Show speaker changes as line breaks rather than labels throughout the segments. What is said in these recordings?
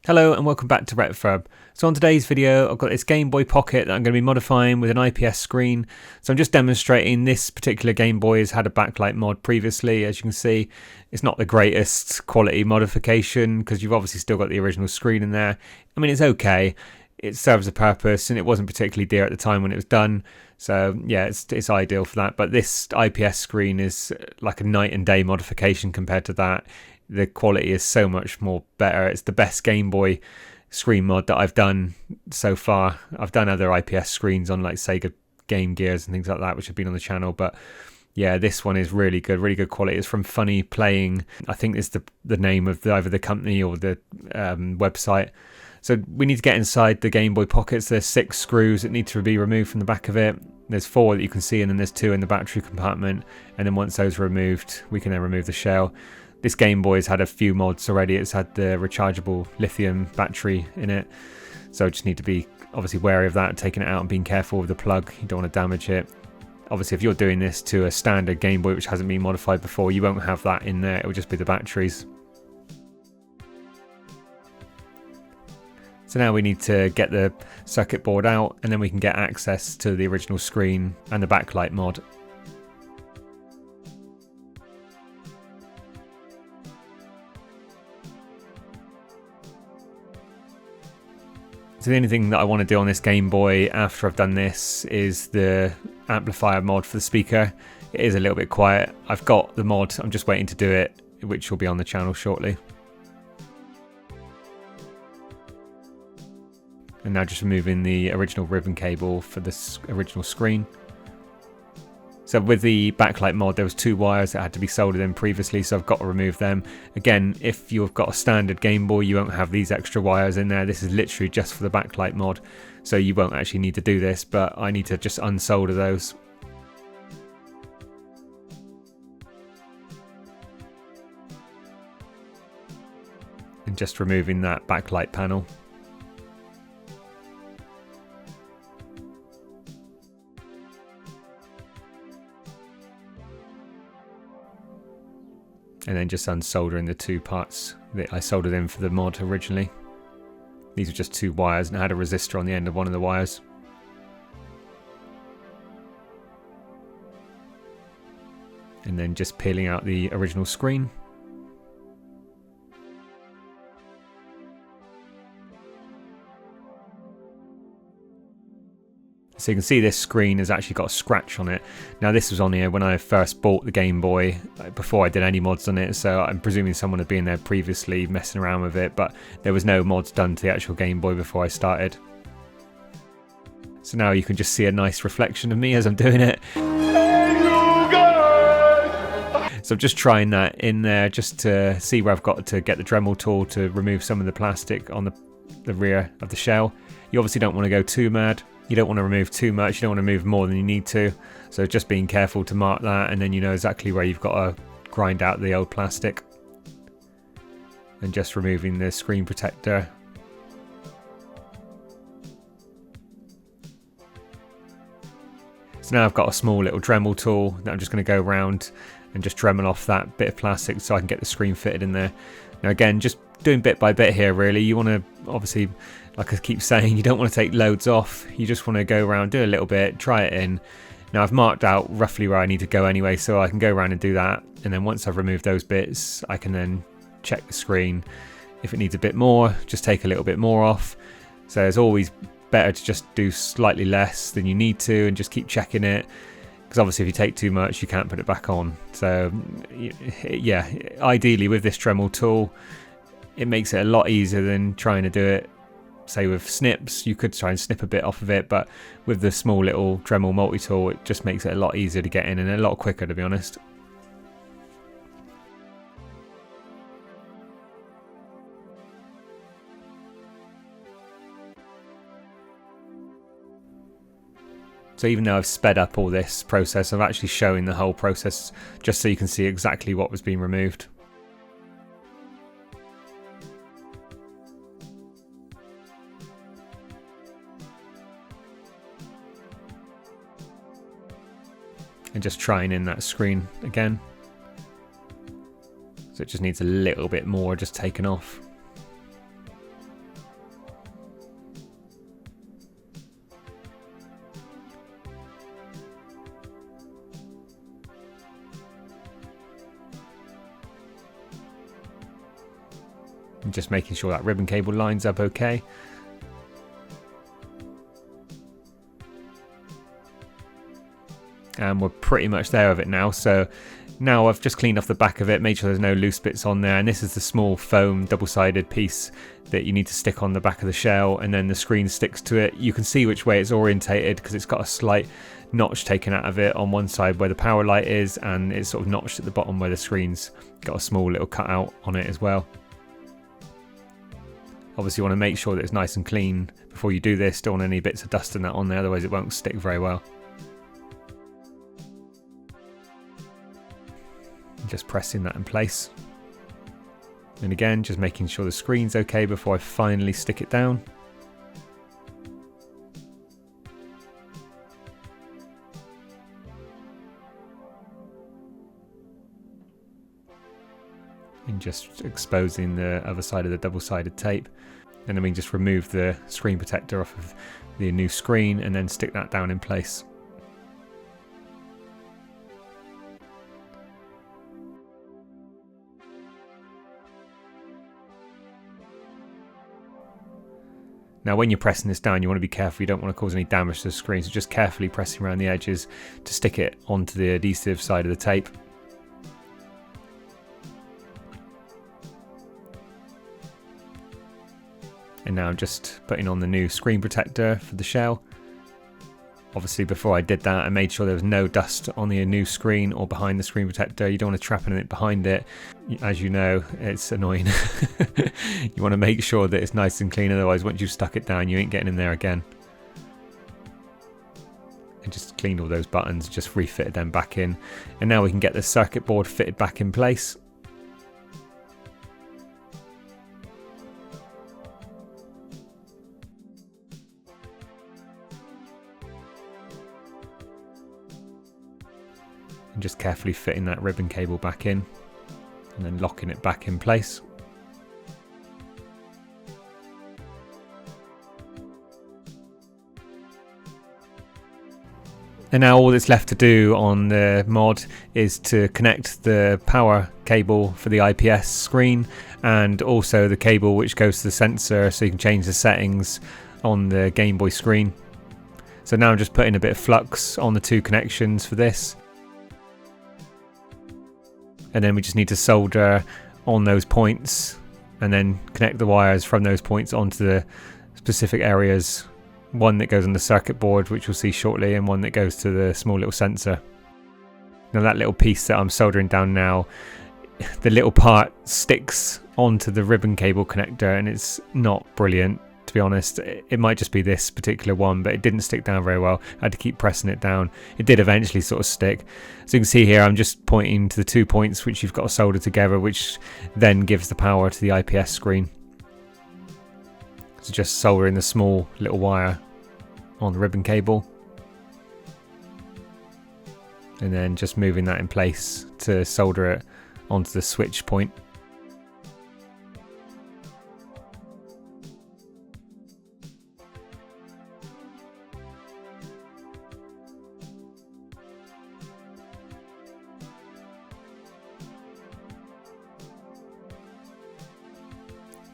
Hello and welcome back to Retfurb. So on today's video I've got this Game Boy Pocket that I'm going to be modifying with an IPS screen. So I'm just demonstrating this particular Game Boy has had a backlight mod previously. As you can see, it's not the greatest quality modification because you've obviously still got the original screen in there. I mean, it's okay. It serves a purpose and it wasn't particularly dear at the time when it was done. So yeah, it's ideal for that. But this IPS screen is like a night and day modification compared to that. The quality is so much more better. It's the best Game Boy screen mod that I've done so far. I've done other IPS screens on like Sega Game Gears and things like that, which have been on the channel. But yeah, this one is really good quality. It's from Funny Playing. I think it's the name of either the company or the website. So we need to get inside the Game Boy Pockets. There's 6 screws that need to be removed from the back of it. There's 4 that you can see, and then there's 2 in the battery compartment. And then once those are removed, we can then remove the shell. This Game Boy has had a few mods already. It's had the rechargeable lithium battery in it. So just need to be obviously wary of that, taking it out and being careful with the plug. You don't want to damage it. Obviously, if you're doing this to a standard Game Boy which hasn't been modified before, you won't have that in there. It will just be the batteries. So now we need to get the circuit board out and then we can get access to the original screen and the backlight mod. So the only thing that I want to do on this Game Boy after I've done this is the amplifier mod for the speaker. It is a little bit quiet. I've got the mod, I'm just waiting to do it, which will be on the channel shortly. And now just removing the original ribbon cable for this original screen. So with the backlight mod, there was 2 wires that had to be soldered in previously, so I've got to remove them. Again, if you've got a standard Game Boy, you won't have these extra wires in there. This is literally just for the backlight mod, so you won't actually need to do this, but I need to just unsolder those. And just removing that backlight panel. And then just unsoldering the 2 parts that I soldered in for the mod originally. These were just 2 wires and I had a resistor on the end of one of the wires. And then just peeling out the original screen. So you can see this screen has actually got a scratch on it. Now this was on here when I first bought the Game Boy, before I did any mods on it, so I'm presuming someone had been there previously messing around with it, but there was no mods done to the actual Game Boy before I started. So now you can just see a nice reflection of me as I'm doing it. So I'm just trying that in there just to see where I've got to get the Dremel tool to remove some of the plastic on the rear of the shell. You obviously don't want to go too mad. You don't want to remove too much, you don't want to remove more than you need to. So just being careful to mark that, and then you know exactly where you've got to grind out the old plastic. And just removing the screen protector. So now I've got a small little Dremel tool that I'm just going to go around and just Dremel off that bit of plastic so I can get the screen fitted in there. Now again, just doing bit by bit here really. You want to obviously, like I keep saying, you don't want to take loads off. You just want to go around, do a little bit, try it in. Now I've marked out roughly where I need to go anyway, so I can go around and do that. And then once I've removed those bits, I can then check the screen. If it needs a bit more, just take a little bit more off. So it's always better to just do slightly less than you need to and just keep checking it. Because obviously if you take too much, you can't put it back on. So yeah, ideally with this Dremel tool, it makes it a lot easier than trying to do it, say with snips. You could try and snip a bit off of it, but with the small little Dremel multi-tool, it just makes it a lot easier to get in and a lot quicker, to be honest. So even though I've sped up all this process, I'm actually showing the whole process just so you can see exactly what was being removed. And just trying in that screen again. So it just needs a little bit more just taken off. And just making sure that ribbon cable lines up okay. And we're pretty much there with it now. So now I've just cleaned off the back of it, made sure there's no loose bits on there, and this is the small foam double-sided piece that you need to stick on the back of the shell, and then the screen sticks to it. You can see which way it's orientated because it's got a slight notch taken out of it on one side where the power light is, and it's sort of notched at the bottom where the screen's got a small little cutout on it as well. Obviously you want to make sure that it's nice and clean before you do this. Don't want any bits of dust and that on there, otherwise it won't stick very well. Just pressing that in place, and again just making sure the screen's okay before I finally stick it down. And just exposing the other side of the double-sided tape, and then we can just remove the screen protector off of the new screen and then stick that down in place. Now when you're pressing this down, you want to be careful, you don't want to cause any damage to the screen, so just carefully pressing around the edges to stick it onto the adhesive side of the tape. And now I'm just putting on the new screen protector for the shell. Obviously before I did that I made sure there was no dust on the new screen or behind the screen protector. You don't want to trap anything behind it. As you know, it's annoying. You want to make sure that it's nice and clean, otherwise once you've stuck it down you ain't getting in there again. And just cleaned all those buttons, just refitted them back in. And now we can get the circuit board fitted back in place. And just carefully fitting that ribbon cable back in and then locking it back in place. And now all that's left to do on the mod is to connect the power cable for the IPS screen and also the cable which goes to the sensor, so you can change the settings on the Gameboy screen. So now I'm just putting a bit of flux on the two connections for this. And then we just need to solder on those points and then connect the wires from those points onto the specific areas. One that goes on the circuit board, which we'll see shortly, and one that goes to the small little sensor. Now that little piece that I'm soldering down now, the little part sticks onto the ribbon cable connector and it's not brilliant, to be honest. It might just be this particular one, but it didn't stick down very well. I had to keep pressing it down. It did eventually sort of stick. So you can see here I'm just pointing to the 2 points which you've got to solder together, which then gives the power to the IPS screen. So just soldering the small little wire on the ribbon cable and then just moving that in place to solder it onto the switch point.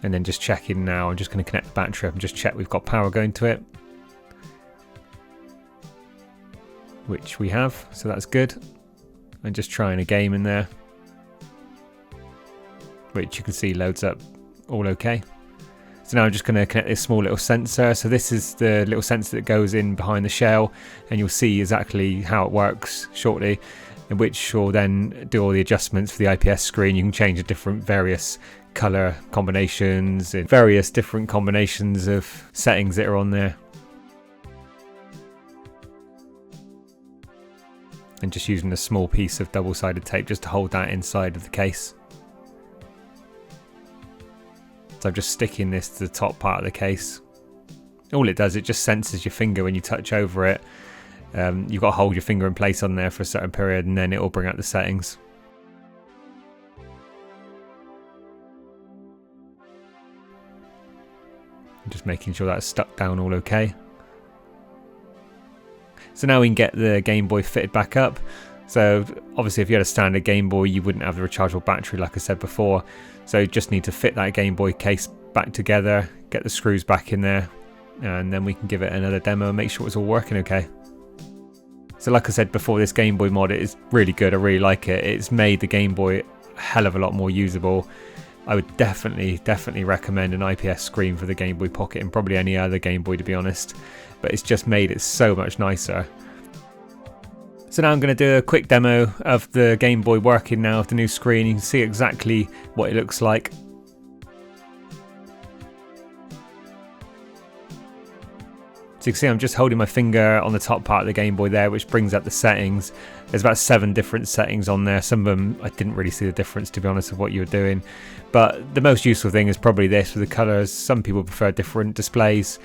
And then just checking now, I'm just going to connect the battery up and just check we've got power going to it. Which we have, so that's good. And just trying a game in there. Which you can see loads up all okay. So now I'm just going to connect this small little sensor. So this is the little sensor that goes in behind the shell, and you'll see exactly how it works shortly, in which will then do all the adjustments for the IPS screen. You can change the different various color combinations and various different combinations of settings that are on there. And just using a small piece of double-sided tape just to hold that inside of the case. So I'm just sticking this to the top part of the case. All it does, it just senses your finger when you touch over it. You've got to hold your finger in place on there for a certain period and then it will bring out the settings. Just making sure that's stuck down all okay. So now we can get the Gameboy fitted back up. So obviously if you had a standard Game Boy, you wouldn't have the rechargeable battery like I said before. So you just need to fit that Game Boy case back together, get the screws back in there, and then we can give it another demo and make sure it's all working okay. So like I said before, this Game Boy mod is really good. I really like it. It's made the Game Boy a hell of a lot more usable. I would definitely recommend an IPS screen for the Game Boy Pocket and probably any other Game Boy, to be honest. But it's just made it so much nicer. So now I'm going to do a quick demo of the Game Boy working now with the new screen. You can see exactly what it looks like. So you can see I'm just holding my finger on the top part of the Game Boy there, which brings up the settings. There's about 7 different settings on there. Some of them I didn't really see the difference, to be honest, of what you were doing. But the most useful thing is probably this with the colours. Some people prefer different displays.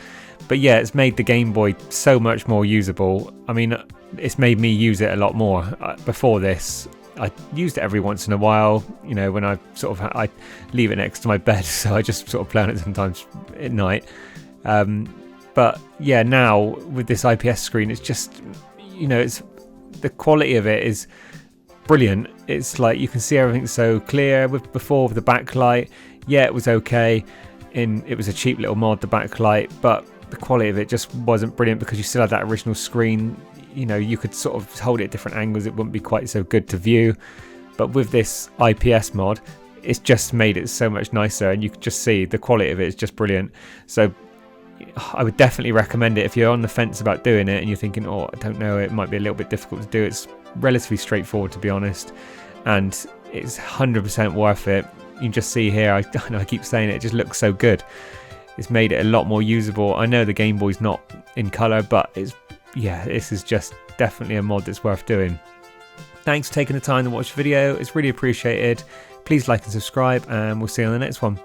But yeah, it's made the Game Boy so much more usable. I mean, it's made me use it a lot more. Before this, I used it every once in a while, you know, when I I leave it next to my bed, so I just sort of play on it sometimes at night. But yeah, now with this IPS screen, it's just, you know, the quality of it is brilliant. It's like you can see everything so clear. With the backlight, yeah, it was okay. It was a cheap little mod, the backlight, but the quality of it just wasn't brilliant because you still had that original screen. You know, you could sort of hold it at different angles. It wouldn't be quite so good to view. But with this IPS mod, it's just made it so much nicer, and you can just see the quality of it is just brilliant. So I would definitely recommend it if you're on the fence about doing it and you're thinking, oh, I don't know, it might be a little bit difficult to do. It's relatively straightforward, to be honest, and it's 100% worth it. You can just see here, I keep saying it just looks so good. It's made it a lot more usable. I know the Game Boy's not in colour, but this is just definitely a mod that's worth doing. Thanks for taking the time to watch the video. It's really appreciated. Please like and subscribe, and we'll see you on the next one.